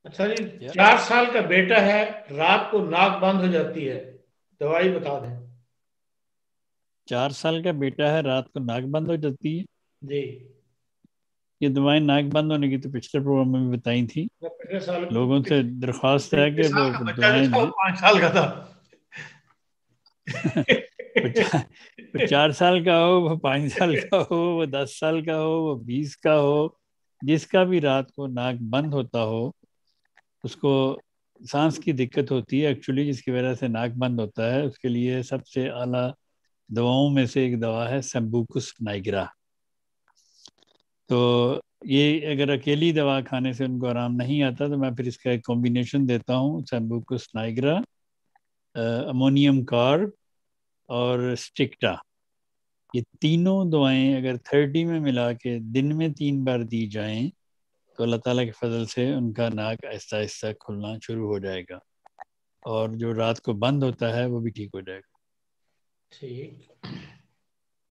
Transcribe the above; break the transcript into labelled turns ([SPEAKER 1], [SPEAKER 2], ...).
[SPEAKER 1] اچھا جی، 4 سال کا بیٹا ہے، رات کو ناک بند ہو جاتی ہے، دوائی بتا دیں
[SPEAKER 2] 4 سال کا بیٹا ہے، رات کو ناک بند ہو جاتی ہے.
[SPEAKER 1] جی.
[SPEAKER 2] یہ دوائیں ناک بند ہونے کی تو پچھلے پروگرام میں بھی بتائی تھی.
[SPEAKER 1] پچھلے سال
[SPEAKER 2] لوگوں سے درخواست ہے
[SPEAKER 1] پچھلے
[SPEAKER 2] کہ
[SPEAKER 1] سال
[SPEAKER 2] وہ
[SPEAKER 1] کا بچہ جو
[SPEAKER 2] دعائیں
[SPEAKER 1] تھا وہ 5 سال کا تھا.
[SPEAKER 2] 4 سال کا ہو، وہ 5 سال کا ہو، وہ 10 سال کا ہو، وہ 20 کا ہو، جس کا بھی رات کو ناک بند ہوتا ہو، اس کو سانس کی دقت ہوتی ہے ایکچولی، جس کی وجہ سے ناک بند ہوتا ہے. اس کے لیے سب سے اعلیٰ دواؤں میں سے ایک دوا ہے سمبوکس نائگرا. تو یہ اگر اکیلی دوا کھانے سے ان کو آرام نہیں آتا تو میں پھر اس کا ایک کمبینیشن دیتا ہوں، سمبوکس نائگرا، امونیم کارب اور اسٹکٹا. یہ تینوں دعائیں اگر 30 میں ملا کے دن میں 3 بار دی جائیں تو اللہ تعالیٰ کے فضل سے ان کا ناک آہستہ آہستہ کھلنا شروع ہو جائے گا، اور جو رات کو بند ہوتا ہے وہ بھی ٹھیک ہو جائے گا.
[SPEAKER 1] ٹھیک.